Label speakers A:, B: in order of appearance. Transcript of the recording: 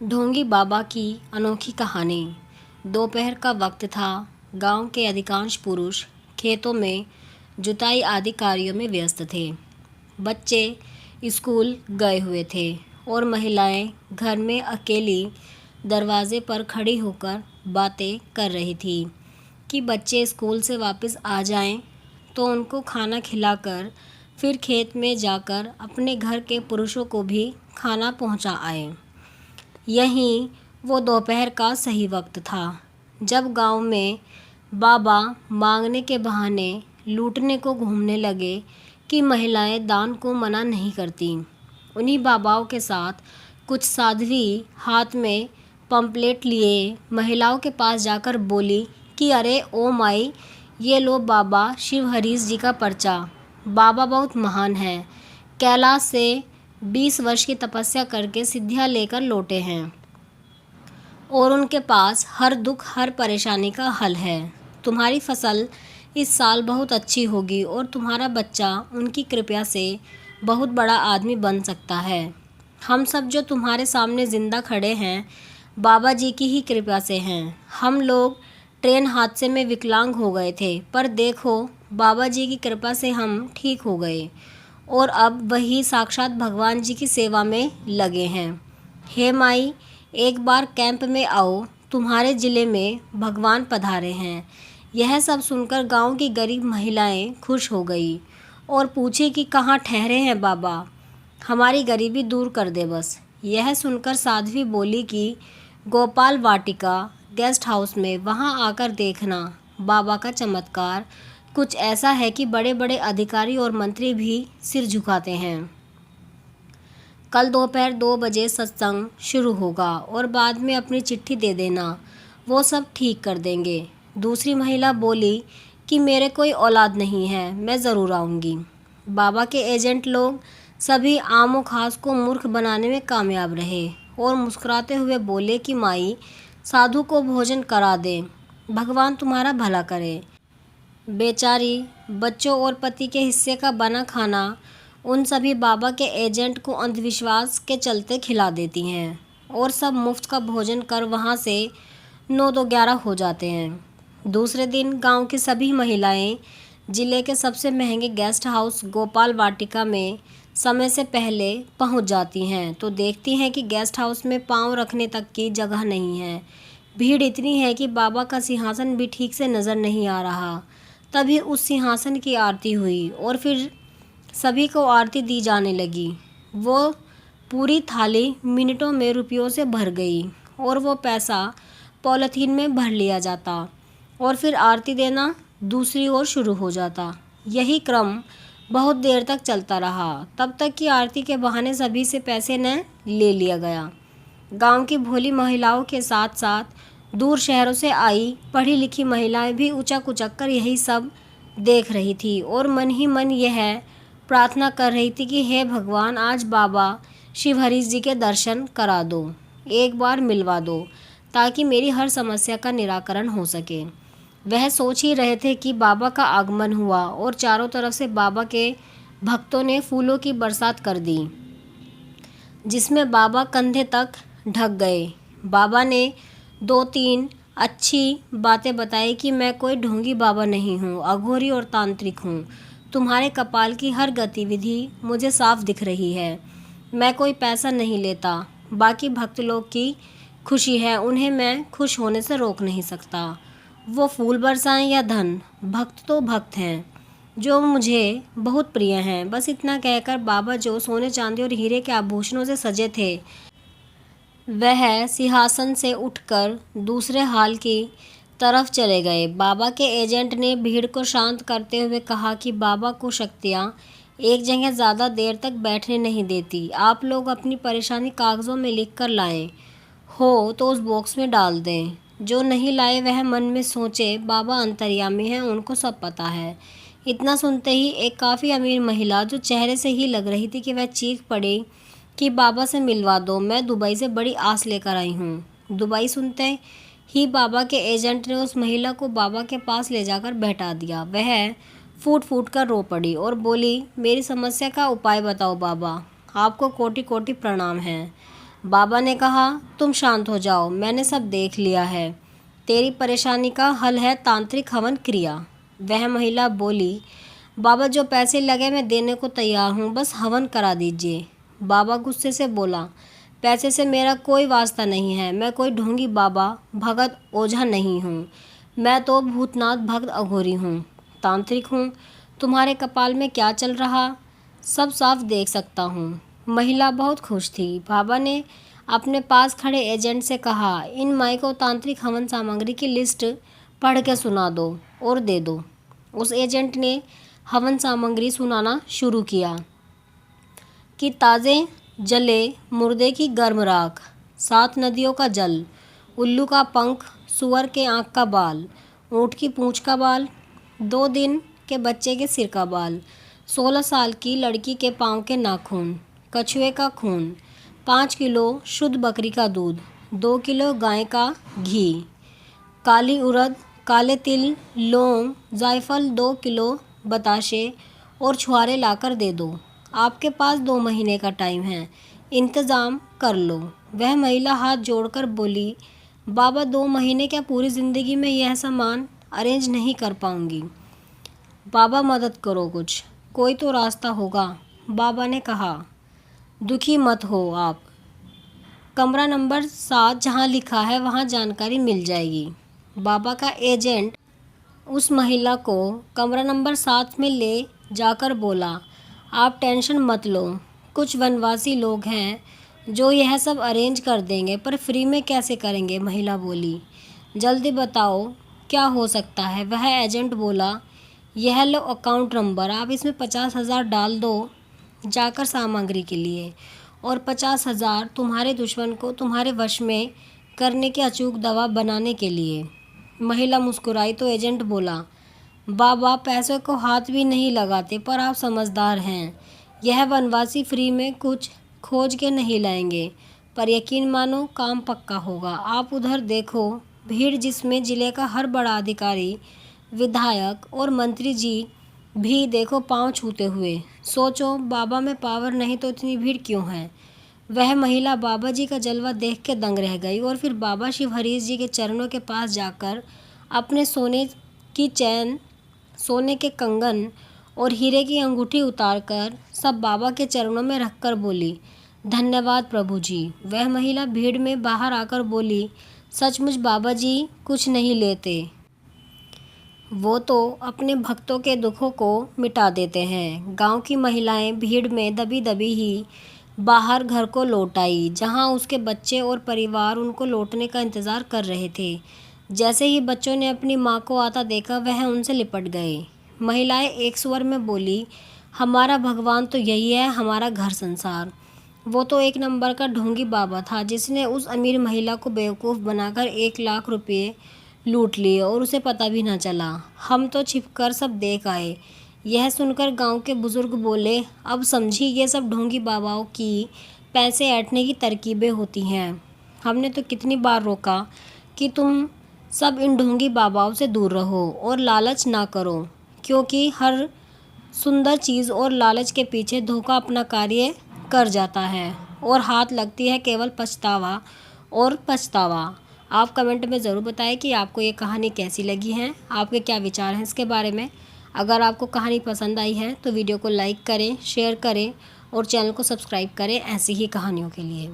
A: ढोंगी बाबा की अनोखी कहानी। दोपहर का वक्त था। गांव के अधिकांश पुरुष खेतों में जुताई आदि कार्यों में व्यस्त थे। बच्चे स्कूल गए हुए थे और महिलाएं घर में अकेली दरवाजे पर खड़ी होकर बातें कर रही थी कि बच्चे स्कूल से वापस आ जाएं तो उनको खाना खिलाकर फिर खेत में जाकर अपने घर के पुरुषों को भी खाना पहुंचा आए। यही वो दोपहर का सही वक्त था जब गांव में बाबा मांगने के बहाने लूटने को घूमने लगे कि महिलाएं दान को मना नहीं करती। उन्हीं बाबाओं के साथ कुछ साध्वी हाथ में पंपलेट लिए महिलाओं के पास जाकर बोली कि अरे ओ माई, ये लो बाबा शिव हरीश जी का पर्चा। बाबा बहुत महान है, कैलाश से 20 वर्ष की तपस्या करके सिद्धियां लेकर लौटे हैं और उनके पास हर दुख हर परेशानी का हल है। तुम्हारी फसल इस साल बहुत अच्छी होगी और तुम्हारा बच्चा उनकी कृपा से बहुत बड़ा आदमी बन सकता है। हम सब जो तुम्हारे सामने जिंदा खड़े हैं बाबा जी की ही कृपा से हैं। हम लोग ट्रेन हादसे में विकलांग हो गए थे, पर देखो बाबा जी की कृपा से हम ठीक हो गए और अब वही साक्षात भगवान जी की सेवा में लगे हैं। हे माई, एक बार कैंप में आओ, तुम्हारे ज़िले में भगवान पधारे हैं। यह सब सुनकर गांव की गरीब महिलाएं खुश हो गई और पूछे कि कहाँ ठहरे हैं बाबा, हमारी गरीबी दूर कर दे बस। यह सुनकर साध्वी बोली कि गोपाल वाटिका गेस्ट हाउस में, वहाँ आकर देखना बाबा का चमत्कार कुछ ऐसा है कि बड़े बड़े अधिकारी और मंत्री भी सिर झुकाते हैं। कल दोपहर 2 बजे सत्संग शुरू होगा और बाद में अपनी चिट्ठी दे देना, वो सब ठीक कर देंगे। दूसरी महिला बोली कि मेरे कोई औलाद नहीं है, मैं ज़रूर आऊँगी। बाबा के एजेंट लोग सभी आम और खास को मूर्ख बनाने में कामयाब रहे और मुस्कुराते हुए बोले कि माई, साधु को भोजन करा दे, भगवान तुम्हारा भला करे। बेचारी बच्चों और पति के हिस्से का बना खाना उन सभी बाबा के एजेंट को अंधविश्वास के चलते खिला देती हैं और सब मुफ्त का भोजन कर वहाँ से 9-11 हो जाते हैं। दूसरे दिन गांव की सभी महिलाएं जिले के सबसे महंगे गेस्ट हाउस गोपाल वाटिका में समय से पहले पहुंच जाती हैं तो देखती हैं कि गेस्ट हाउस में पाँव रखने तक की जगह नहीं है। भीड़ इतनी है कि बाबा का सिंहासन भी ठीक से नज़र नहीं आ रहा। तभी उस सिंहासन की आरती हुई और फिर सभी को आरती दी जाने लगी। वो पूरी थाली मिनटों में रुपयों से भर गई और वो पैसा पॉलीथीन में भर लिया जाता और फिर आरती देना दूसरी ओर शुरू हो जाता। यही क्रम बहुत देर तक चलता रहा, तब तक कि आरती के बहाने सभी से पैसे न ले लिया गया। गांव की भोली महिलाओं के साथ साथ दूर शहरों से आई पढ़ी लिखी महिलाएं भी उचक उचक कर यही सब देख रही थी और मन ही मन यह प्रार्थना कर रही थी कि हे भगवान, आज बाबा शिव हरीश जी के दर्शन करा दो, एक बार मिलवा दो ताकि मेरी हर समस्या का निराकरण हो सके। वह सोच ही रहे थे कि बाबा का आगमन हुआ और चारों तरफ से बाबा के भक्तों ने फूलों की बरसात कर दी जिसमें बाबा कंधे तक ढक गए। बाबा ने 2-3 अच्छी बातें बताई कि मैं कोई ढोंगी बाबा नहीं हूँ, अघोरी और तांत्रिक हूँ। तुम्हारे कपाल की हर गतिविधि मुझे साफ दिख रही है। मैं कोई पैसा नहीं लेता, बाकी भक्त लोग की खुशी है, उन्हें मैं खुश होने से रोक नहीं सकता। वो फूल बरसाएं या धन, भक्त तो भक्त हैं जो मुझे बहुत प्रिय हैं। बस इतना कहकर बाबा जो सोने चांदी और हीरे के आभूषणों से सजे थे वह सिंहासन से उठकर दूसरे हाल की तरफ चले गए। बाबा के एजेंट ने भीड़ को शांत करते हुए कहा कि बाबा को शक्तियाँ एक जगह ज़्यादा देर तक बैठने नहीं देती। आप लोग अपनी परेशानी कागज़ों में लिख कर लाएँ हो तो उस बॉक्स में डाल दें। जो नहीं लाए वह मन में सोचे बाबा अंतर्यामी हैं, उनको सब पता है। इतना सुनते ही एक काफ़ी अमीर महिला जो चेहरे से ही लग रही थी कि वह चीख पड़ी कि बाबा से मिलवा दो, मैं दुबई से बड़ी आस लेकर आई हूँ। दुबई सुनते ही बाबा के एजेंट ने उस महिला को बाबा के पास ले जाकर बैठा दिया। वह फूट फूट कर रो पड़ी और बोली, मेरी समस्या का उपाय बताओ बाबा, आपको कोटि कोटि प्रणाम है। बाबा ने कहा, तुम शांत हो जाओ, मैंने सब देख लिया है। तेरी परेशानी का हल है तांत्रिक हवन क्रिया। वह महिला बोली, बाबा जो पैसे लगे मैं देने को तैयार हूँ, बस हवन करा दीजिए। बाबा गुस्से से बोला, पैसे से मेरा कोई वास्ता नहीं है, मैं कोई ढोंगी बाबा भगत ओझा नहीं हूँ, मैं तो भूतनाथ भक्त अघोरी हूँ, तांत्रिक हूँ। तुम्हारे कपाल में क्या चल रहा सब साफ देख सकता हूँ। महिला बहुत खुश थी। बाबा ने अपने पास खड़े एजेंट से कहा, इन माई को तांत्रिक हवन सामग्री की लिस्ट पढ़ के सुना दो और दे दो। उस एजेंट ने हवन सामग्री सुनाना शुरू किया कि ताज़े जले मुर्दे की गर्म राख, 7 नदियों का जल, उल्लू का पंख, सुअर के आँख का बाल, ऊँट की पूँछ का बाल, 2 दिन के बच्चे के सिर का बाल, 16 साल की लड़की के पाँव के नाखून, कछुए का खून, 5 किलो शुद्ध बकरी का दूध, 2 किलो गाय का घी, काली उड़द, काले तिल, लौंग, जायफल, 2 किलो बताशे और छुहारे लाकर दे दो। आपके पास 2 महीने का टाइम है, इंतज़ाम कर लो। वह महिला हाथ जोड़कर बोली, बाबा 2 महीने क्या पूरी ज़िंदगी में यह सामान अरेंज नहीं कर पाऊँगी। बाबा मदद करो, कुछ कोई तो रास्ता होगा। बाबा ने कहा, दुखी मत हो आप, कमरा नंबर 7 जहाँ लिखा है वहाँ जानकारी मिल जाएगी। बाबा का एजेंट उस महिला को कमरा नंबर 7 में ले जाकर बोला, आप टेंशन मत लो, कुछ वनवासी लोग हैं जो यह सब अरेंज कर देंगे, पर फ्री में कैसे करेंगे। महिला बोली, जल्दी बताओ क्या हो सकता है। वह एजेंट बोला, यह लो अकाउंट नंबर, आप इसमें 50,000 डाल दो जाकर सामग्री के लिए, और 50,000 तुम्हारे दुश्मन को तुम्हारे वश में करने की अचूक दवा बनाने के लिए। महिला मुस्कुराई तो एजेंट बोला, बाबा पैसों को हाथ भी नहीं लगाते, पर आप समझदार हैं, यह वनवासी फ्री में कुछ खोज के नहीं लाएंगे, पर यकीन मानो काम पक्का होगा। आप उधर देखो भीड़, जिसमें जिले का हर बड़ा अधिकारी, विधायक और मंत्री जी भी देखो पांव छूते हुए। सोचो बाबा में पावर नहीं तो इतनी भीड़ क्यों है। वह महिला बाबा जी का जलवा देख के दंग रह गई और फिर बाबा शिव हरीश जी के चरणों के पास जाकर अपने सोने की चैन, सोने के कंगन और हीरे की अंगूठी उतारकर सब बाबा के चरणों में रखकर बोली, धन्यवाद प्रभु जी। वह महिला भीड़ में बाहर आकर बोली, सचमुच बाबा जी कुछ नहीं लेते, वो तो अपने भक्तों के दुखों को मिटा देते हैं। गांव की महिलाएं भीड़ में दबी दबी ही बाहर घर को लौट आई, जहां उसके बच्चे और परिवार उनको लौटने का इंतज़ार कर रहे थे। जैसे ही बच्चों ने अपनी माँ को आता देखा, वह उनसे लिपट गए। महिलाएं एक स्वर में बोली, हमारा भगवान तो यही है, हमारा घर संसार। वो तो एक नंबर का ढोंगी बाबा था, जिसने उस अमीर महिला को बेवकूफ़ बनाकर 1 लाख रुपये लूट लिए और उसे पता भी न चला। हम तो छिपकर सब देख आए। यह सुनकर गांव के बुजुर्ग बोले, अब समझी, ये सब ढोंगी बाबाओं की पैसे ऐंठने की तरकीबें होती हैं। हमने तो कितनी बार रोका कि तुम सब इन ढोंगी बाबाओं से दूर रहो और लालच ना करो, क्योंकि हर सुंदर चीज़ और लालच के पीछे धोखा अपना कार्य कर जाता है और हाथ लगती है केवल पछतावा और पछतावा। आप कमेंट में ज़रूर बताएं कि आपको ये कहानी कैसी लगी है, आपके क्या विचार हैं इसके बारे में। अगर आपको कहानी पसंद आई है तो वीडियो को लाइक करें, शेयर करें और चैनल को सब्सक्राइब करें ऐसी ही कहानियों के लिए।